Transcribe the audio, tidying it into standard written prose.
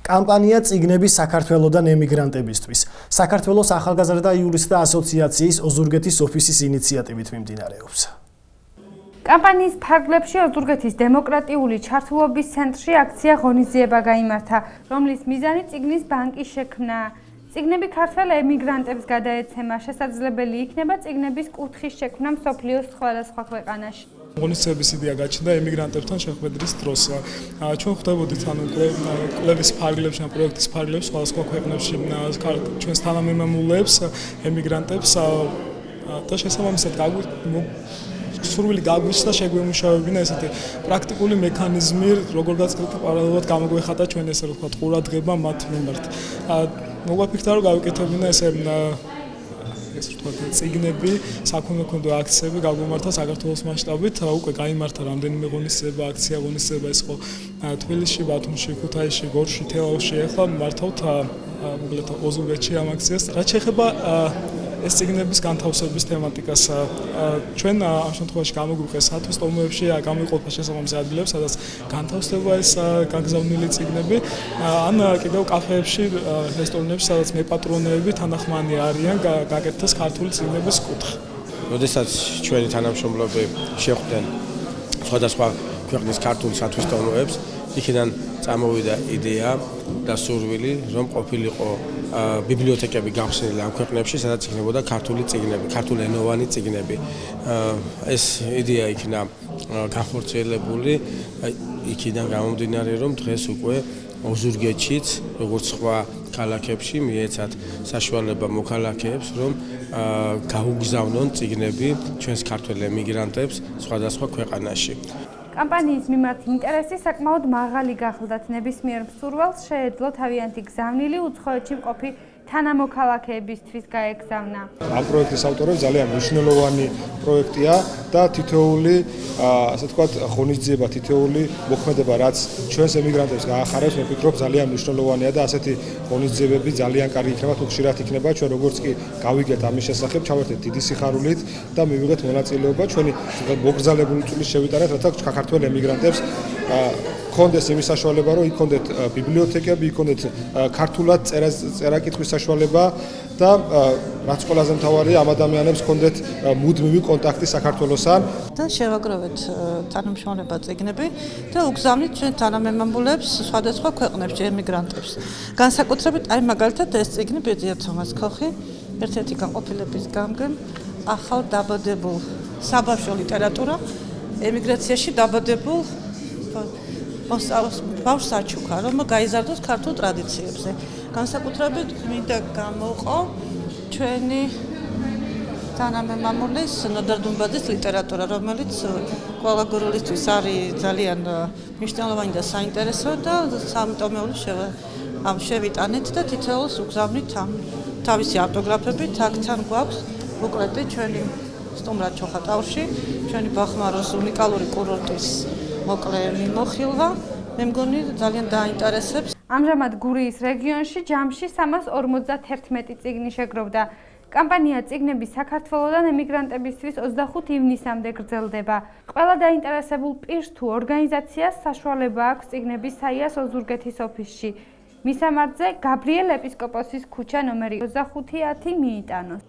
კამპანია წიგნები საქართველოდან ემიგრანტებისთვის. საქართველოს ახალგაზრდა იურისტთა ასოციაციის ოზურგეთის ოფისის ინიციატივით მიმდინარეობს. კამპანიის ფარგლებში ოზურგეთის დემოკრატიული ჩართულობის ცენტრში აქცია ღონისძიება გაიმართა, რომლის მიზანი წიგნის ბანკის შექმნა. წიგნები ქართველ ემიგრანტებს გადაეცემა, შესაძლებელი იქნება წიგნების კუთხის შექმნა მსოფლიოს სხვადასხვა ქვეყანაში. ღონისძიების იდეა გაჩნდა ემიგრანტებთან შეხვედრის დროს. ჩვენ ხვდებოდით კვლევის ფარგლებში, პროექტის ფარგლებში სხვადასხვა ქვეყნებში ჩვენს თანამემამულეებს, ემიგრანტებს და შესაბამისად სურვილი გაგვიჩნდა შეგვემუშავებინა ესეთი პრაქტიკული მექანიზმი, როგორ გაცხრით პარალელურად გამოგვეხატა ჩვენ ესე ვთქვათ ყურადღება მათ მიმართ. მოგვაფიქრდა რომ გავიკეთებინა ესე ვთქვათ წიგნები, საქონლო აქციები გაგვიმართა საქართველოს მასშტაბით, უკვე გაიმართა რამდენიმე ღონისძიება, აქცია ღონისძიება ეს ხო თბილისში, ბათუმში, ქუთაისში, გორში, თელავში, ახლა მართავთ მოკლედ ოზურგეთში ამ აქციას. რაც შეეხება ეს წიგნების განთავსების თემატიკას, ჩვენ ამ შემთხვევაში გამოგვიყეს სათვის ტომოებში, გამოიყოფა შესაბამისი ადგილები, სადაც განთავსდება ეს გაგზავნილი წიგნები, ან კიდევ კაფეებში, რესტორნებში, სადაც მეპატრონეები თანახმანი არიან გაკეთდეს ქართული წიგნების კუთხე. როდესაც ჩვენი თანამშრომლები შეხვდნენ სხვადასხვა ქვეყნის ქართულ სათვის ტომოებს, იქიდან წამოვიდა იდეა და სურვილი, რომ ყოფილიყო ბიბლიოთეკები გავხსნილი ამ ქვეყნებში, სადაც იქნებოდა ქართული წიგნები, ქართულენოვანი წიგნები. ეს იდეა იქნა განხორციელებული, იქიდან გამომდინარე, რომ დღეს უკვე ოზურგეთშიც, როგორც სხვა ქალაქებში, მიეცათ საშუალება მოქალაქეებს, რომ გაუგზავნონ წიგნები ჩვენს ქართველ ემიგრანტებს სხვადასხვა ქვეყანაში. კამპანიის მიმართ ინტერესი საკმაოდ მაღალი გახლდათ, ნებისმიერ მსურველს შეეძლო თავიანთი გზავნილი უცხოეთში მყოფი თანამოქალაქეებისთვის გაეგზავნა. ამ პროექტის ავტორები ძალიან მნიშვნელოვანი პროექტია და თითოეული, ასე ვთქვათ, ღონისძიება, თითოეული მოქმედება, რაც ჩვენს ემიგრანტებს გაახარებს, მე ვფიქრობ ძალიან მნიშვნელოვანია და ასეთი ღონისძიებები ძალიან კარგი იქნება, თუ ხშირად იქნება, ჩვენ როგორც კი გავიგეთ ამის შესახებ, ჩავერთეთ დიდი სიხარულით და მივიღეთ მონაწილეობა ჩვენი მოგრძალებული წვლის შევიტანეთ, რათა ქართველ ემიგრანტებს კონდეს იმის საშუალება, რომ იქონდეთ ბიბლიოთეკები, იქონდეთ ქართულად წერა-კითხვის საშუალება და რაც ყველაზე მთავარია, ამ ადამიანებს კონდეთ მუდმივი კონტაქტი საქართველოსთან. და შევაგროვეთ თანამშრომლობა წიგნები და უგზავნით ჩვენ თანამემამულეებს სხვადასხვა ქვეყნებში ემიგრანტებს. განსაკუთრებით აი მაგალითად ეს წიგნი ბეძია თომას ქოხი, ერთ-ერთი განყოფილების გამგემ, ახალ დაბადებულ საბავშვო ლიტერატურა, ემიგრაციაში დაბადებულ ბავშვს აჩუქა, რომ გაიზარდოს ქართულ ტრადიციებზე. განსაკუთრებით მინდა გამოვყო ჩვენი თანამემამულის ნოდარ დუმბაძის ლიტერატურა, რომელიც ყველა გურულისთვის არის ძალიან მნიშვნელოვანი და საინტერესო და სამტომეული შევიტანეთ და თითოეულს უგზავნით თავისი ავტოგრაფებით, აქთან გვაქვს ბუკლეტი ჩვენი სტუმრად ჩოხატაურში, ჩვენი ბახმაროს უნიკალური კურორტის მოკლე მიმოხილვა, მე მგონი ძალიან დაინტერესებს. ამჟამად გურიის რეგიონში ჯამში 351 წიგნი შეგროვდა. კამპანია წიგნები საქართველოდან ემიგრანტებისთვის 25 ივნისამდე გრძელდება. ყველა დაინტერესებულ პირს თუ ორგანიზაციას საშუალება აქვს წიგნების საიას ოზურგეთის ოფისში. მისამართზე გაბრიელ ეპისკოპოსის ქუჩა ნომერი 25-10 მიიტანოს.